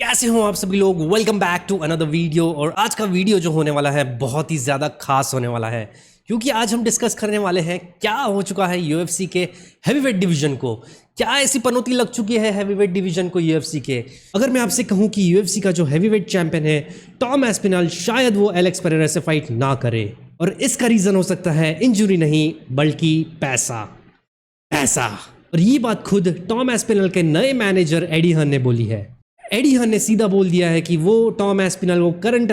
कैसे हो आप सभी लोग। Welcome back to another video. और आज का वीडियो जो होने वाला है बहुत ही ज़्यादा खास होने वाला है, क्योंकि आज हम डिस्कस करने वाले हैं क्या हो चुका है यूएफसी के हैवीवेट डिवीजन को। क्या ऐसी पनौती लग चुकी है हैवीवेट डिवीजन को यूएफसी के। अगर मैं आपसे कहूं कि यूएफसी का जो हैवीवेट चैंपियन है टॉम एस्पिनल, शायद वो एलेक्स पेरेरा से फाइट ना करे, और इसका रीज़न हो सकता है इंजरी नहीं बल्कि पैसा। और ये बात खुद टॉम एस्पिनल के नए मैनेजर एडी हर्न ने बोली है। एडी हर्न ने सीधा बोल दिया है कि वो टॉम एस्पिनल वो करंट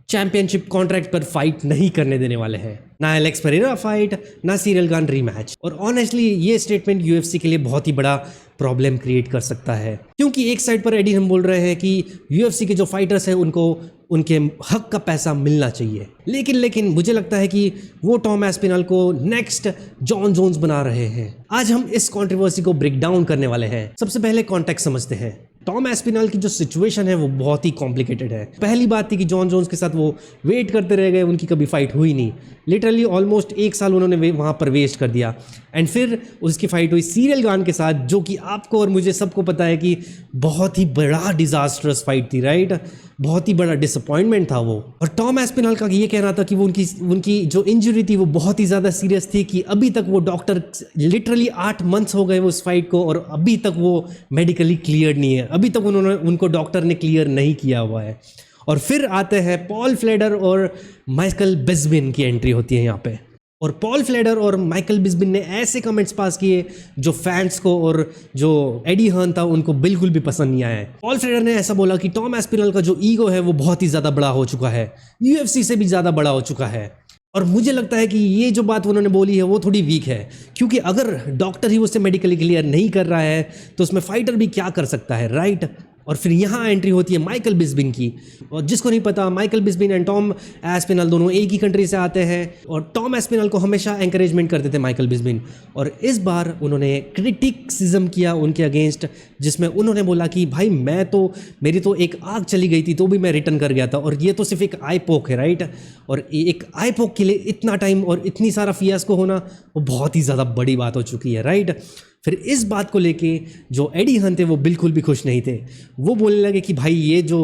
चैंपियनशिप कॉन्ट्रैक्ट पर फाइट नहीं करने देने वाले हैं, ना एलेक्स पेरेरा फाइट, ना सीरियल गान रीमैच। और ऑनेस्टली ये स्टेटमेंट यूएफसी के लिए बहुत ही बड़ा प्रॉब्लम क्रिएट कर सकता है, क्योंकि एक साइड पर एडी हर्न बोल रहे हैं कि यूएफसी के जो फाइटर्स हैं उनको उनके हक का पैसा मिलना चाहिए, लेकिन मुझे लगता है कि वो टॉम एस्पिनल को नेक्स्ट जॉन जोन्स बना रहे हैं। आज हम इस कंट्रोवर्सी को ब्रेक डाउन करने वाले हैं। सबसे पहले कॉन्टेक्स्ट समझते हैं। टॉम एस्पिनल की जो सिचुएशन है वो बहुत ही कॉम्प्लिकेटेड है। पहली बात थी कि जॉन जोन्स के साथ वो वेट करते रह गए, उनकी कभी फाइट हुई नहीं। लिटरली ऑलमोस्ट एक साल उन्होंने वहाँ पर वेस्ट कर दिया। एंड फिर उसकी फाइट हुई सीरियल गान के साथ, जो कि आपको और मुझे सबको पता है कि बहुत ही बड़ा डिजास्टरस फाइट थी, राइट। बहुत ही बड़ा डिसअपॉइंटमेंट था वो। और टॉम एस्पिनल का ये कहना था कि वो उनकी जो इंजरी थी वो बहुत ही ज़्यादा सीरियस थी, कि अभी तक वो डॉक्टर लिटरली 8 मंथ्स हो गए वो उस फाइट को, और अभी तक वो मेडिकली क्लियर नहीं है। अभी तक उनको डॉक्टर ने क्लियर नहीं किया हुआ है। और फिर आते हैं पॉल फ्लेडर और माइकल बिस्बिन की एंट्री होती है यहाँ पे। और पॉल फ्लेडर और माइकल बिस्बिन ने ऐसे कमेंट्स पास किए जो फैंस को और जो एडी हर्न था उनको बिल्कुल भी पसंद नहीं आया। पॉल फ्लेडर ने ऐसा बोला कि टॉम एस्पिनल का जो ईगो है वो बहुत ही ज़्यादा बड़ा हो चुका है, यूएफसी से भी ज़्यादा बड़ा हो चुका है। और मुझे लगता है कि ये जो बात उन्होंने बोली है वो थोड़ी वीक है, क्योंकि अगर डॉक्टर ही उससे मेडिकली क्लियर नहीं कर रहा है तो उसमें फाइटर भी क्या कर सकता है, राइट। और फिर यहाँ एंट्री होती है माइकल बिस्बिन की। और जिसको नहीं पता, माइकल बिस्बिन एंड टॉम एस्पिनल दोनों एक ही कंट्री से आते हैं, और टॉम एस्पिनल को हमेशा एंकरेजमेंट करते थे माइकल बिस्बिन। और इस बार उन्होंने क्रिटिसिज्म किया उनके अगेंस्ट, जिसमें उन्होंने बोला कि भाई मेरी तो एक आग चली गई थी तो भी मैं रिटर्न कर गया था, और ये तो सिर्फ एक आई पोक है, राइट। और एक आई पोक के लिए इतना टाइम और इतनी सारा फियास्को होना वो बहुत ही ज़्यादा बड़ी बात हो चुकी है, राइट। फिर इस बात को लेके जो एडी हर्न थे वो बिल्कुल भी खुश नहीं थे। वो बोलने लगे कि भाई ये जो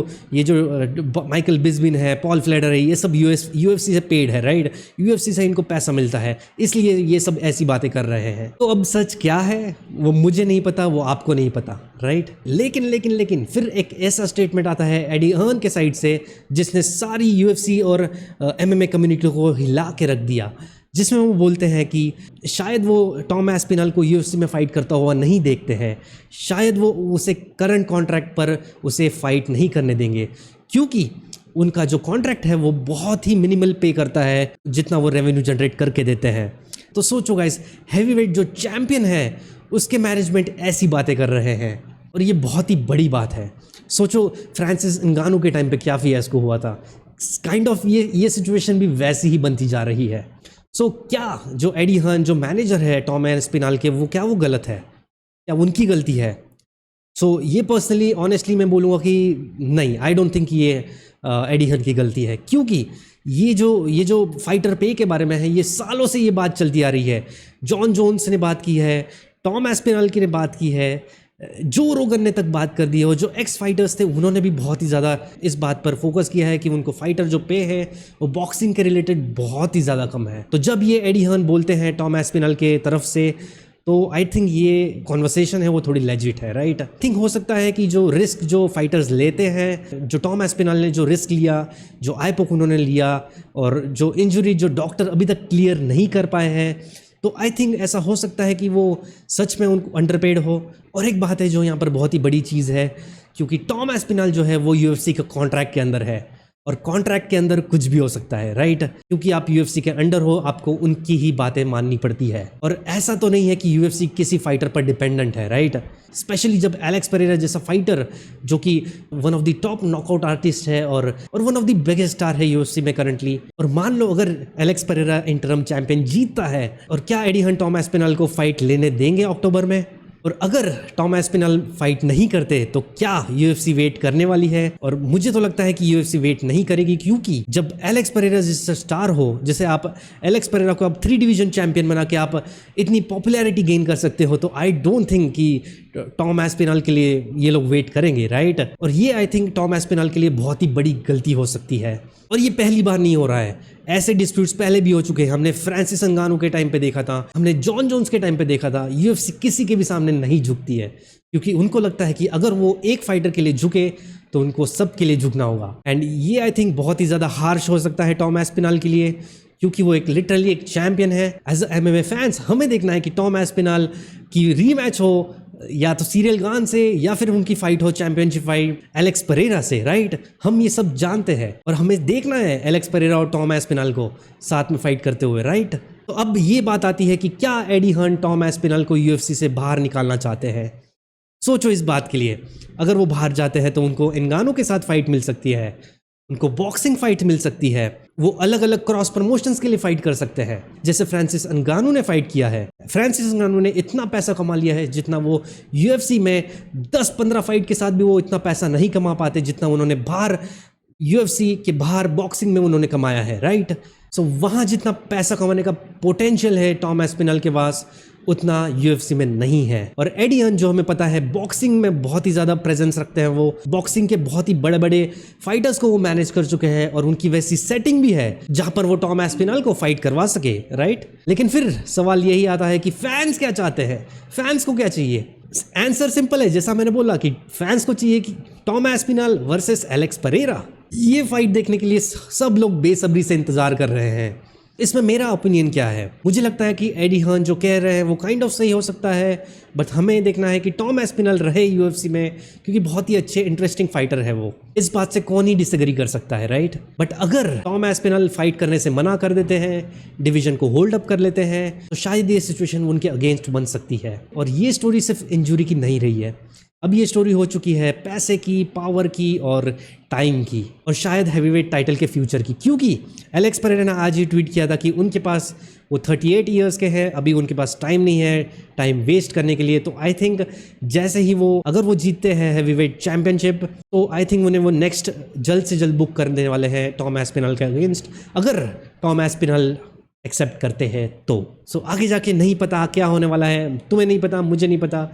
माइकल बिस्बिन है, पॉल फ्लेडर है, ये सब यूएफसी से पेड है, राइट। यूएफसी से इनको पैसा मिलता है, इसलिए ये सब ऐसी बातें कर रहे हैं। तो अब सच क्या है वो मुझे नहीं पता, वो आपको नहीं पता, राइट। लेकिन फिर एक ऐसा स्टेटमेंट आता है एडी हर्न के साइड से जिसने सारी यूएफसी और एमएमए कम्युनिटी को हिला के रख दिया, जिसमें वो बोलते हैं कि शायद वो टॉम एस्पिनल को यूएफसी में फ़ाइट करता हुआ नहीं देखते हैं, शायद वो उसे करंट कॉन्ट्रैक्ट पर उसे फ़ाइट नहीं करने देंगे, क्योंकि उनका जो कॉन्ट्रैक्ट है वो बहुत ही मिनिमल पे करता है जितना वो रेवेन्यू जनरेट करके देते हैं। तो सोचो गाइस, हैवीवेट जो चैम्पियन है उसके मैनेजमेंट ऐसी बातें कर रहे हैं, और ये बहुत ही बड़ी बात है। सोचो फ्रांसिस नगानो के टाइम पे क्या फियास्को हुआ था, काइंड ऑफ ये सिचुएशन भी वैसी ही बनती जा रही है। सो क्या जो एडी हर्न जो मैनेजर है टॉम एस्पिनल के, वो गलत है, क्या उनकी गलती है? सो ये पर्सनली ऑनेस्टली मैं बोलूँगा कि नहीं, आई डोंट थिंक ये एडी हर्न की गलती है, क्योंकि ये जो फाइटर पे के बारे में है ये सालों से ये बात चलती आ रही है। जॉन जोन्स ने बात की है, टॉम एस्पिनल की ने बात की है, जो रोगन ने तक बात कर दी है, और जो एक्स फाइटर्स थे उन्होंने भी बहुत ही ज़्यादा इस बात पर फोकस किया है कि उनको फाइटर जो पे है वो बॉक्सिंग के रिलेटेड बहुत ही ज़्यादा कम है। तो जब ये एडी हर्न बोलते हैं टॉम एस्पिनल के तरफ से, तो आई थिंक ये कॉन्वर्सेशन है वो थोड़ी लेजिट है, राइट। थिंक हो सकता है कि जो रिस्क जो फाइटर्स लेते हैं, जो टॉम एस्पिनल ने जो रिस्क लिया, जो आई पोक उन्होंने लिया, और जो इंजरी जो डॉक्टर अभी तक क्लियर नहीं कर पाए हैं, तो आई थिंक ऐसा हो सकता है कि वो सच में उनको अंडरपेड हो। और एक बात है जो यहाँ पर बहुत ही बड़ी चीज़ है, क्योंकि टॉम एस्पिनल जो है वो यूएफसी के कॉन्ट्रैक्ट के अंदर है, और कॉन्ट्रैक्ट के अंदर कुछ भी हो सकता है, राइट। क्योंकि आप यूएफसी के अंडर हो, आपको उनकी ही बातें माननी पड़ती है। और ऐसा तो नहीं है कि यूएफसी किसी फाइटर पर डिपेंडेंट है, राइट। स्पेशली जब एलेक्स पेरेरा जैसा फाइटर, जो कि one of the top knockout artist है और one of the biggest star है यूएफसी में करंटली, और मान लो अगर एलेक्स पेरेरा इंटरम चैंपियन जीतता है, और क्या एडी हर्न टॉम एस्पिनल को फाइट लेने देंगे अक्टूबर में? और अगर टॉम एस्पिनल फाइट नहीं करते तो क्या यूएफसी वेट करने वाली है? और मुझे तो लगता है कि यूएफसी वेट नहीं करेगी, क्योंकि जब एलेक्स पेरेरा जैसा स्टार हो, जैसे आप एलेक्स पेरेरा को आप 3 डिवीजन चैंपियन बना के आप इतनी पॉपुलैरिटी गेन कर सकते हो, तो आई डोंट थिंक कि टॉम एस्पिनल के लिए ये लोग वेट करेंगे, राइट? और ये आई थिंक टॉम एस्पिनल के लिए बहुत ही बड़ी गलती हो सकती है, और ये पहली बार नहीं हो रहा है। ऐसे डिस्प्यूट्स पहले भी हो चुके हैं। हमने फ्रांसिस अंगानू के टाइम पे देखा था, हमने जॉन जोन्स के टाइम पे देखा था। यूएफसी किसी के भी सामने नहीं झुकती है, क्योंकि उनको लगता है कि अगर वो एक फाइटर के लिए झुके तो उनको सब के लिए झुकना होगा। एंड ये आई थिंक बहुत ही ज़्यादा हार्श हो सकता है टॉम एस्पिनल के लिए, क्योंकि वो एक लिटरली एक चैंपियन है। एज MMA फैंस हमें देखना है कि टॉम एस्पिनल की रीमैच हो या तो सीरियल गान से, या फिर उनकी फाइट हो चैंपियनशिप फाइट एलेक्स परेरा से, राइट? हम ये सब जानते हैं और हमें देखना है एलेक्स परेरा और टॉम एस्पिनल को साथ में फाइट करते हुए, राइट? तो अब ये बात आती है कि क्या एडी हर्न टॉम एस्पिनल को UFC से बाहर निकालना चाहते हैं? सोचो इस बात के लिए। अगर वो बाहर जाते हैं तो उनको इंगानो के साथ फाइट मिल सकती है, उनको बॉक्सिंग फाइट मिल सकती है, वो अलग अलग क्रॉस प्रमोशंस के लिए फाइट कर सकते हैं, जैसे फ्रांसिस अंगानू ने फाइट किया है। फ्रांसिस अंगानू ने इतना पैसा कमा लिया है जितना वो UFC में 10-15 फाइट के साथ भी वो इतना पैसा नहीं कमा पाते जितना उन्होंने बाहर UFC के बाहर बॉक्सिंग में उन्होंने कमाया है, राइट? सो वहाँ जितना पैसा कमाने का पोटेंशियल है टॉम एस्पिनल के पास, उतना UFC में नहीं है। और एडी हर्न जो हमें पता है बॉक्सिंग में बहुत ही ज़्यादा प्रेजेंस रखते हैं, वो बॉक्सिंग के बहुत ही बड़े बड़े फाइटर्स को वो मैनेज कर चुके हैं, और उनकी वैसी सेटिंग भी है जहां पर वो टॉम एस्पिनल को फाइट करवा सके, राइट? लेकिन फिर सवाल यही आता है कि फैंस क्या चाहते हैं, फैंस को क्या चाहिए? आंसर सिंपल है, जैसा मैंने बोला कि फैंस को चाहिए कि Tom Aspinall versus Alex Pereira. ये फाइट देखने के लिए सब लोग बेसब्री से इंतजार कर रहे हैं। इसमें मेरा ओपिनियन क्या है? मुझे लगता है कि एडी हर्न जो कह रहे हैं वो काइंड ऑफ सही हो सकता है, बट हमें देखना है कि टॉम एस्पिनल रहे UFC में, क्योंकि बहुत ही अच्छे इंटरेस्टिंग फाइटर है वो। इस बात से कौन ही डिसएग्री कर सकता है, राइट? बट अगर टॉम एस्पिनल फाइट करने से मना कर देते हैं, डिवीजन को होल्ड अप कर लेते हैं, तो शायद ये सिचुएशन उनके अगेंस्ट बन सकती है। और ये स्टोरी सिर्फ इंजुरी की नहीं रही है, अब ये स्टोरी हो चुकी है पैसे की, पावर की और टाइम की, और शायद हैवीवेट टाइटल के फ्यूचर की। क्योंकि एलेक्स परेरा ने आज ही ट्वीट किया था कि उनके पास वो 38 ईयर्स के हैं, अभी उनके पास टाइम नहीं है टाइम वेस्ट करने के लिए। तो आई थिंक जैसे ही वो अगर वो जीतते हैं हैवीवेट चैंपियनशिप, तो आई थिंक उन्हें वो नेक्स्ट जल्द से जल्द बुक कर देने वाले हैं टॉम एस्पिनल के अगेंस्ट, अगर टॉम एस्पिनल एक्सेप्ट करते हैं तो। सो आगे जाके नहीं पता क्या होने वाला है, तुम्हें नहीं पता, मुझे नहीं पता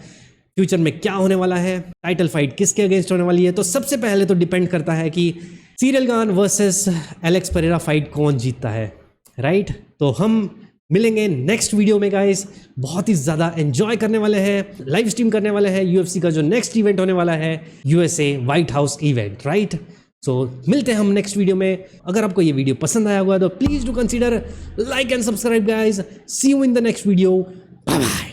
फ्यूचर में क्या होने वाला है, टाइटल फाइट किसके अगेंस्ट होने वाली है। तो सबसे पहले तो डिपेंड करता है कि सीरियल गान वर्सेस एलेक्स परेरा फाइट कौन जीतता है, राइट? तो हम मिलेंगे नेक्स्ट वीडियो में गाइस, बहुत ही ज़्यादा एंजॉय करने वाले हैं, लाइव स्ट्रीम करने वाले हैं UFC का जो नेक्स्ट इवेंट होने वाला है, USA White House event, right? So मिलते हैं हम नेक्स्ट वीडियो में। अगर आपको ये वीडियो पसंद आया होगा तो please do consider like and subscribe guys. See you in the next video, bye bye.